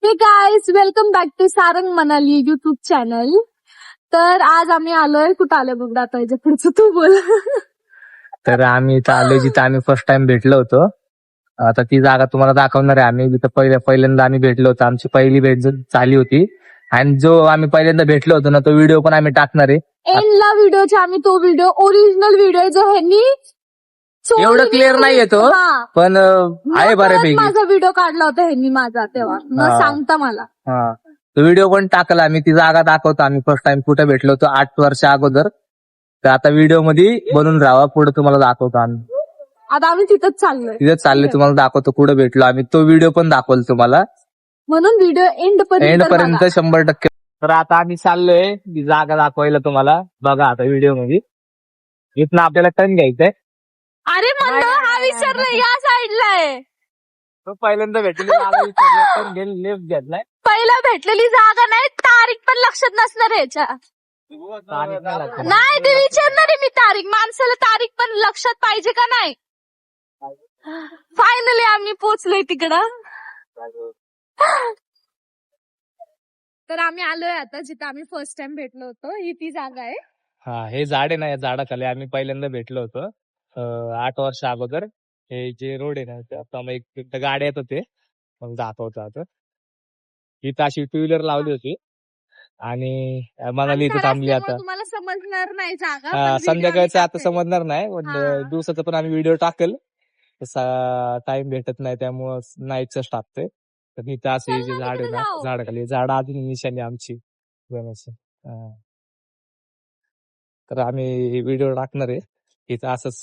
हे guys welcome back to Sarang Manali YouTube channel. तर आज आम्ही आलोय, कुठं आलोय बघ आता याच्या पुढचं तू बोल. तर आम्ही इथं आलोय जिथं आम्ही फर्स्ट टाइम भेटलो होतो. आता ती जागा तुम्हाला दाखवणार आहे. आम्ही जिथं पहिल्यांदा आम्ही भेटलो होतो, आमची पहिली भेट झाली होती. आणि जो आम्ही पहिल्यांदा भेटलो होतो ना, तो व्हिडिओ पण आम्ही टाकणार आहे. एंडला व्हिडिओच्या आम्ही तो व्हिडिओ ओरिजिनल व्हिडिओ जो ह्यांनी एवढं क्लिअर नाही येतो पण आहे बऱ्यापैकी. माझा व्हिडिओ काढला होता ह्यांनी माझा तेव्हा न सांगता मला. हा तो व्हिडिओ पण टाकला आम्ही. ती जागा दाखवतो आम्ही फर्स्ट टाइम कुठे भेटलो होतो 8 वर्ष अगोदर. तर आता व्हिडिओ मध्ये बनून राहावा, पुढे तुम्हाला दाखवतो आम्ही. आता आम्ही तिथंच चाललोय. तिथेच चालले, तुम्हाला दाखवतो कुठे भेटलो आम्ही. तो व्हिडिओ पण दाखवल तुम्हाला. म्हणून व्हिडिओ एंड पर्यंत 100%. तर आता आम्ही चाललोय ती जागा दाखवायला तुम्हाला. बघा आता व्हिडिओ मध्ये इथनं आपल्याला टर्न घ्यायचंय. अरे म्हणलं हा विसरलं, या साईडला आहे. तो पहिल्यांदा भेटलेली जागा विसरला, टर्न घेऊन लेफ्ट घेतलाय. पहिला भेटलेली जागा नाही, तारीख पण लक्षात नसणार याच्या. नाही ते विचारणार आहे मी तारीख. माणसाला तारीख पण लक्षात पाहिजे का नाही. फायनली आम्ही पोहोचलोय तिकडं. तर आम्ही आलोय आता जिथं आम्ही फर्स्ट टाइम भेटलो होतो. ही ती जागा आहे. हा हे झाड आहे ना, या झाडाखाली आम्ही पहिल्यांदा भेटलो होतो 8 वर्ष अगोदर. हे जे रोड आहे ना, आता मग एक गाड्या येत होते, मग जात होतो. आता इथं अशी 2 व्हीलर लावली होती आणि मनाली इथं थांबली. आता तुम्हाला समजणार नाही जागा. संध्याकाळचं आता समजणार नाही, पण दिवसाचं पण आम्ही व्हिडिओ टाकेल. तसा टाइम भेटत नाही त्यामुळं नाईटच टाकतोय. तर इथं असे जे झाड आहे ना, झाडाखाली झाड अजून निशाणी आमची. तर आम्ही व्हिडिओ टाकणार आहे. इथं असंच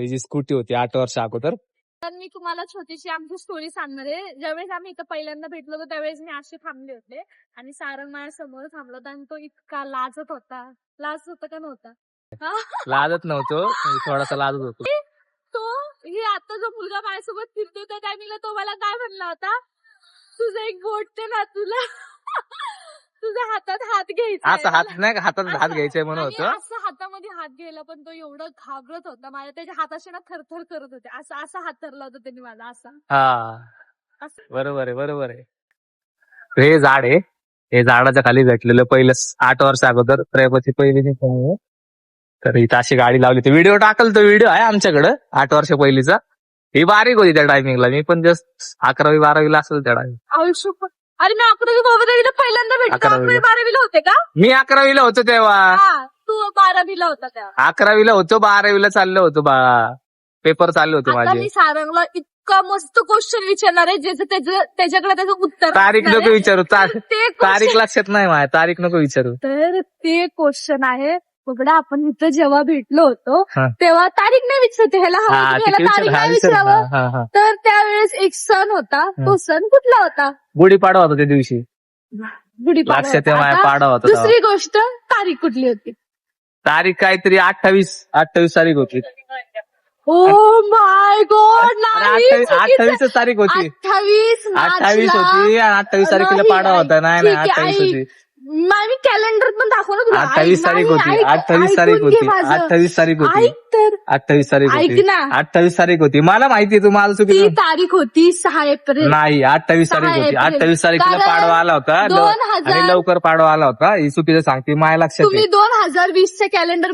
जी स्कूटी होती 8 वर्ष अगोदर. तर मी तुम्हाला छोटीशी आमची स्टोरी सांगणार आहे. ज्यावेळेस आम्ही इथं पहिल्यांदा भेटलो होतो त्यावेळेस मी असे थांबले होते आणि सारंग माझ्या समोर थांबला होता आणि तो इतका लाजत होता. लाजत होता का नव्हता? लाजत नव्हतो, थोडासा लाजत होतो. तो हे आता जो मुलगा माझ्यासोबत फिरतो त्या टायमिंगला तो मला काय म्हणला होता, तुझं एक बोट ते ना तुला तुझ्या हातात हात घ्यायचा. असं हात नाही, हातात हात घ्यायचंय म्हणून होतं. असं हातामध्ये हात घ्यायला पण तो एवढं घाबरत होता. माझ्या त्याच्या हाताशी ना थरथर करत होते. असं असा हात धरला होता त्यांनी माझा असा. हा बरोबर आहे, बरोबर आहे. हे झाड आहे, हे झाडाच्या खाली भेटलेलं पहिलं 8 वर्ष अगोदर. प्रयत्नाची पहिली नाही. तर इथं अशी गाडी लावली. तर व्हिडिओ टाकल, तो व्हिडिओ आहे आमच्याकडं 8 वर्ष पहिलीचा. ही बारीक होती त्या टायमिंगला, मी पण जस्ट 11वी 12वीला असेल त्या टायमिंग. आयुष्य अरे मी 11वी 12वीला पहिल्यांदा भेटतो. 11वी 12वीला होते का? मी 11वीला होतो तेव्हा. तू 12वीला होता तेव्हा. 11वीला होतो, 12वीला चाललो होतो बाळा. पेपर चालू होते आता माझे. मी सारंगला इतका मस्त क्वेश्चन विचारणार आहे ज्याचं त्याच्याकडे त्याचं उत्तर. तारीख नको विचारू, तारीख लक्षात नाही माझ्या. तारीख नको विचारू. तर ते क्वेश्चन आहे बघा. आपण इथं जेव्हा भेटलो होतो तेव्हा तारीख नाही विचारते, ह्याला तारीख नाही विचारावं. तर त्यावेळेस एक सण होता. तो सण कुठला होता? गुढीपाडवा होता त्या दिवशी. गुढीपाडवा पाडवा होता. दुसरी गोष्ट तारीख कुठली होती? तारीख काहीतरी 28 तारीख होती. ओ माय गॉड, 28 तारीख होती. 28 होती आणि 28 तारखेला पाडवा होता. नाही 28 होती. मी कॅलेंडर पण दाखव ना तुला. 28 तारीख होती. 28 तारीख होती. 28 तारीख होती. 28 तारीख होती. 28 तारीख होती. मला माहितीये, तू माझं चुकीचं. ती तारीख होती 6 एप्रिल. नाही, 28 तारीख होती. 28 तारखेला पाडवा आला होता आणि लवकर पाडवा आला होता. ही चुकीचं सांगते, माझ्या लक्षात तुम्ही 2020च्या कॅलेंडर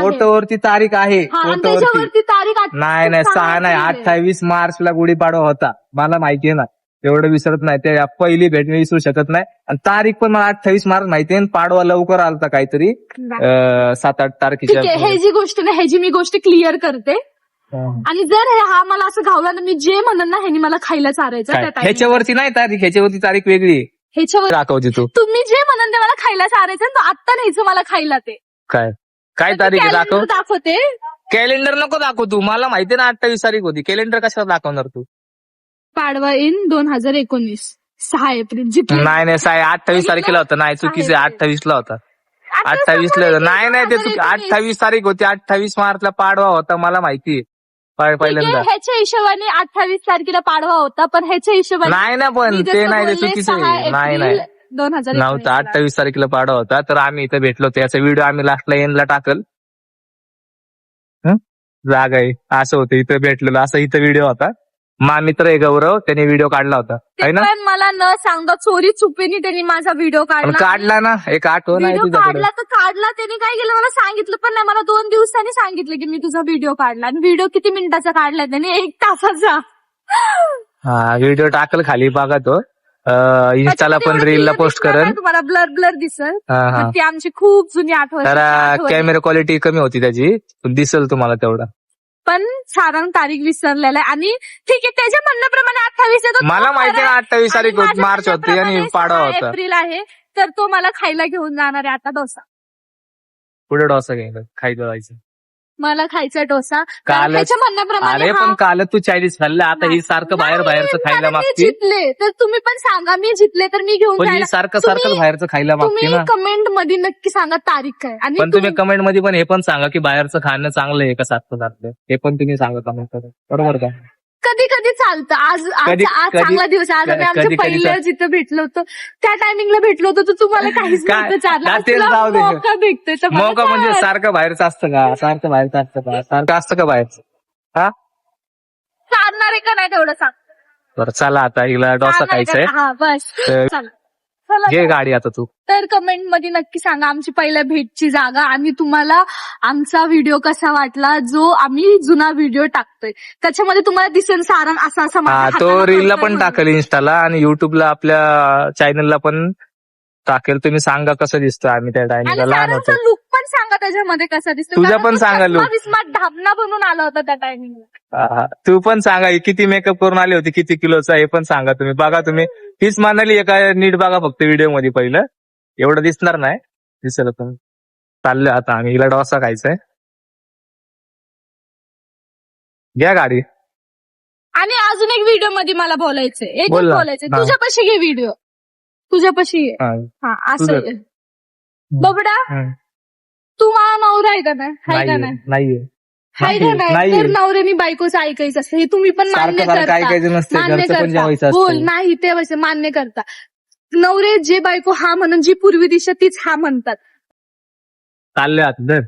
फोटोवरती तारीख आहे. फोटोवरती तारीख नाही 6 नाही, 28 मार्चला गुढीपाडवा होता. मला माहितीये ना, एवढं विसरत नाही. ते पहिली भेट मी विसरू शकत नाही. आणि तारीख पण मला 28 मार्च माहितीये. पाडवा लवकर आलता काहीतरी 7-8 तारखेच्या. हे जी गोष्ट ना, ह्याची मी गोष्ट क्लिअर करते. आणि जर हा मला असं घावला ना, मी जे म्हणन ना ह्यानी मला खायला चारायचं. ह्याच्यावरती नाही तारीख, ह्याच्यावरती तारीख वेगळी. ह्याच्यावर दाखवते तू. तुम्ही जे म्हणन ते मला खायला चारायचं ना, आत्ता न्यायचं मला खायला. ते काय तारीख दाखवते. कॅलेंडर नको दाखव तू. मला माहितीये ना 28 तारीख होती. कॅलेंडर कशाला दाखवणार तू? Padwa in 2019 6 April. नाही 28 तारखेला होता. नाही, चुकीचं. 28 ला होता. 28 ला नाही ते 28 तारीख होती. 28 मार्चला पाडवा होता, मला माहिती पहिल्यांदा. ह्याच्या हिशोबाने 28 तारखेला पाडवा होता, पण ह्याच्या हिशोबाने नाही ना, पण ते नाही, ते चुकीचं आहे. नाही 2000 नव्हता. 28 तारखेला पाडवा होता. तर आम्ही इथं भेटलो होतो. याचा व्हिडिओ आम्ही लास्टला एंडला टाकल. जागा आहे असं होतं, इथं भेटलेलं असं इथं व्हिडिओ होता. मा मित्र आहे गौरव, त्याने व्हिडिओ काढला होता ते है ना. पण मला न सांगा चोरी चुपीने त्यांनी माझा व्हिडिओ पण काढला. काढला ना, एक आठवण आहे व्हिडिओ तुझ्याकडे. काढला तर काढला, त्यांनी काय केलं मला सांगितलं पण नाही. मला 2 दिवसांनी सांगितलं की मी तुझा व्हिडिओ काढला. आणि व्हिडिओ किती मिनिटाचा काढलाय त्याने? 1 तासाचा. हा व्हिडिओ टाकल खाली बघा तो. इन्स्टाला पण रीलला पोस्ट करेन. तुम्हाला ब्लर ब्लर दिसल. हा. ती आमची खूप जुनी आठवण. जरा कॅमेरा क्वालिटी कमी होती त्याची, दिसेल तुम्हाला तेवढा. पण साधारण तारीख विसरलेला आहे. आणि ठीक आहे, त्याच्या म्हणण्याप्रमाणे 28 आहे. मला माहिती आहे 28 तारीख माझ्या मार्च होती आणि म्हणण्याप्रमाणे पाडवा 6 होता. एप्रिल आहे. तर तो मला खायला घेऊन जाणार आहे आता डोसा. पुढे डोसा घ्यायला खायला जायचं. मला खायचा डोसा. कालच- त्याच्या म्हणण्याप्रमाणे अरे पण काल तू चायनीज खाल्लं, आता ही सारखं बाहेरचं खायला मी मागते. जितले तर तुम्ही पण सांगा, मी जितले तर मी घेऊन पण ही जायला. सारखं बाहेरचं खायला मागते तुम्ही ना. कमेंट मध्ये नक्की सांगा तारीख काय. आणि पण तुम्ही कमेंट मध्ये पण हे पण सांगा की बाहेरचं खाणं चांगलं आहे का सारखं सारखं, हे पण तुम्ही सांगा कमेंट करून. बरोबर का. कधी कधी चालतं. आज कधी- चांगला दिवस आहे. आज आम्ही आमच्या कधी- पहिल्या जिथं भेटलो होतो त्या टायमिंगला भेटलो होतो, तर तुम्हाला काहीच काय- नव्हतं चाललं. काय आज तेच तुला जाऊ दे. मौका भेटतोय तर मला मौका म्हणजे चाल. सारखं बाहेरचं असतं का? सारखं बाहेरचं असतं का? सारखं असतं का बाहेरचं? हा चालणार आहे का नाही तेवढं सांग. बरं चला आता हिला डोसा चालणार आहे खायचाय. का? हा बस तर चला. चला घे गाडी आता तू. तर कमेंट मध्ये नक्की सांगा आमची पहिल्या भेटची जागा आणि तुम्हाला आमचा व्हिडिओ कसा वाटला, जो आम्ही जुना व्हिडिओ टाकतोय त्याच्यामध्ये तुम्हाला दिसेल सारण असा असा माझ्या हा तो हाताला रीलला करतोय पण म्हणून. टाकेल इन्स्टाला आणि युट्यूबला आपल्या चॅनलला पण टाकेल. तुम्ही सांगा कसं दिसतं आम्ही त्या आणि टायमिंगला लहान होतो. सारांचा लुक पण सांगा त्याच्यामध्ये कसा दिसतो. तुझा कारण पण तो सांगा चष्मा look. बिस्मा ढाबना बनून आला होता त्या टायमिंगला. हा, तू पण सांगा ही किती मेकअप करून आली होती, किती किलोचा, हे पण सांगा तुम्ही. बघा तुम्ही हीच म्हणाली एका नीट बघा फक्त व्हिडिओ मध्ये. पहिलं एवढं दिसणार नाही, दिसेल पण. चाललं आता आम्ही, हिला डोसा खायचाय. घ्या गाडी. आणि अजून एक व्हिडिओ मध्ये मला बोलायचंय, एकच बोल ना. बोलायचंय. हा. तुझ्यापाशी घे व्हिडिओ, तुझ्यापाशी घे. हा, हा असं तुझं. आहे. बबडा हा. तू मला नवरा आहे का नाही? हाय का नाही? नाहीये. हाय का नाही? नाहीये. तर नवऱ्याने बायकोचं ऐकायचं असतं, हे तुम्ही पण मान्य सारखं करता. ऐकायचं नसतं, मान्य घरचं पण करता. जेवायचं बोल असतं. नाही ते वैसे मान्य करता. नवरे जे बायको हा म्हणून, जी पूर्वी दिशा तीच हा म्हणतात. चालले आता धर.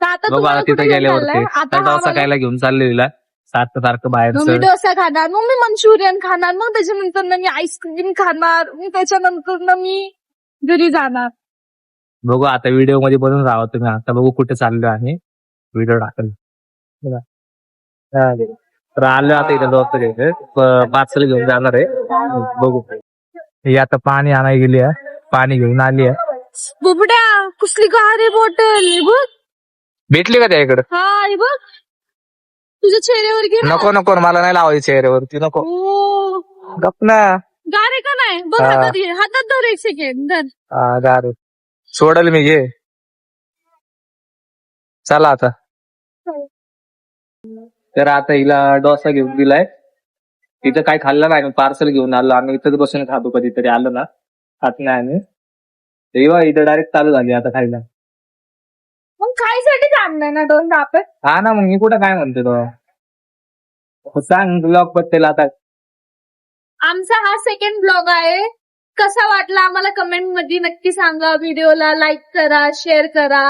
तर आता बघू तुम्हाला आता तिथे कुठे घेऊन गेल्यावरती चाललाय? आता तर हा डोसा मला- खायला घेऊन चालले तिला. सारखं मग मी बाहेरचं. डोसा खाणार, मग मी मंचुरियन खाणार, मग त्याच्यानंतर मी आईस्क्रीम खाणार, मग त्याच्यानंतर मी घरी जाणार. बघू आता व्हिडिओ मध्ये बनून राहा तुम्ही. आता बघू कुठे चाललो आणि व्हिडिओ टाकल. बघा. चालेल. तर आलो आता इथे डोसा घ्यायचं, पार्सल घेऊन जाणार आहे. बघू. ही आता पाणी आणायला गेली आहे, पाणी घेऊन आली आहे. बुबड्या कुसली गाडी बॉटल हे बघ. भेटली का त्याकडे? हा हे बघ, तुझ्या चेहऱ्यावर घे ना. नको मला नाही लावायची चेहऱ्यावरती. नको ओ, गप ना. गारे का नाही बघ. हा. हातात घे, हातात धर 1 सेकंड धर. गार सोडल मी, घे. चला आता. तर आता हिला डोसा घेऊन दिलाय. तिथं काय खाल्लं नाही, पार्सल घेऊन आलो आम्ही. इथंच बसून खातो, कधीतरी आलो ना खात नाही आम्ही. तेव्हा इथं डायरेक्ट चालू झाली आता खायला. मग खायसाठी आणलंय ना 2 आपण. हा ना, मग मी कुठं काय म्हणते तो. सांग ब्लॉग बद्दल आता. आमचा हा सेकंड ब्लॉग आहे. कसा वाटला आम्हाला कमेंट मध्ये नक्की सांगा. व्हिडिओला लाईक करा, शेअर करा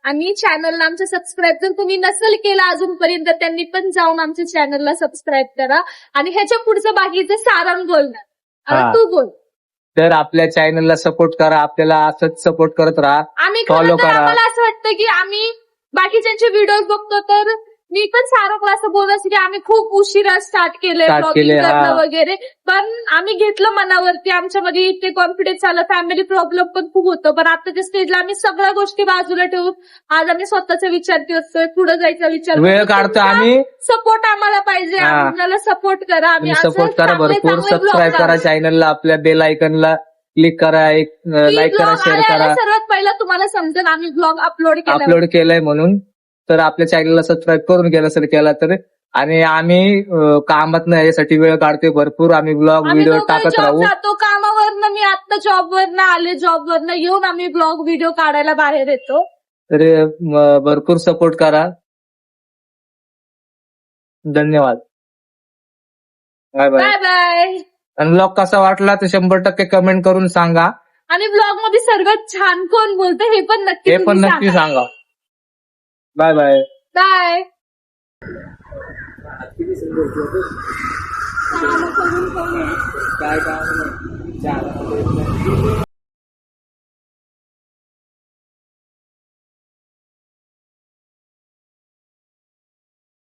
आणि चॅनलला आमच्या सबस्क्राईब जर तुम्ही नसेल केला अजूनपर्यंत, त्यांनी पण जाऊन आमच्या चॅनलला सबस्क्राईब करा. आणि ह्याच्या पुढचं बाकीचं सारण बोलणार. आता हा. तू बोल. तर आपल्या चॅनलला सपोर्ट करा, आपल्याला असंच सपोर्ट करत राहा. आम्ही Follow खरं तर करा. आम्हाला असं वाटतं की आम्ही बाकीच्यांचे व्हिडिओ बघतो, तर मी पण सारं असं बोलत असते की आम्ही खूप उशिरा स्टार्ट केलंय Start ब्लॉगिंग केलंय, करणं हा. वगैरे. पण आम्ही घेतलं मनावरती, आमच्यामध्ये इतके कॉन्फिडन्स आलं. फॅमिली प्रॉब्लेम पण खूप होतं, पण आताच्या स्टेजला आम्ही सगळ्या गोष्टी बाजूला ठेवून आज आम्ही स्वतःचा विचार करतोय, पुढे जायचा विचार वेळ काढतो आम्ही. सपोर्ट आम्हाला पाहिजे. हा. आम्हाला सपोर्ट करा. आम्ही तुम्ही असं सपोर्ट करा चांगले भरपूर. चांगले सबस्क्राईब vlog करा लावू. चॅनलला, आपल्या बेल आयकनला क्लिक करा, एक लाईक करा, vlog शेअर आल्याला करा. सर्वात पहिलं तुम्हाला समजेल आम्ही ब्लॉग अपलोड केलंय म्हणून. तर आपल्या चॅनलला सबस्क्राईब करून गेला सर केला तर. आणि आम्ही कामात नाही यासाठी वेळ काढतोय भरपूर. आम्ही ब्लॉग आम्ही व्हिडिओ दोघं टाकत जॉब राहू. जातो कामावरनं. मी आता जॉबवरनं आले, जॉबवरनं येऊन आम्ही ब्लॉग व्हिडिओ काढायला बाहेर येतो. तर भरपूर सपोर्ट करा. धन्यवाद. Bye bye. Bye bye. आणि ब्लॉग कसा वाटला तर 100% कमेंट करून सांगा. आणि ब्लॉग मध्ये सर्वात छान कोण बोलतं हे पण नक्की हे पण तुम्ही नक्की सांगा. सांगा. Bye bye. बाय. काम करून कोण आहे? काय काम नाही.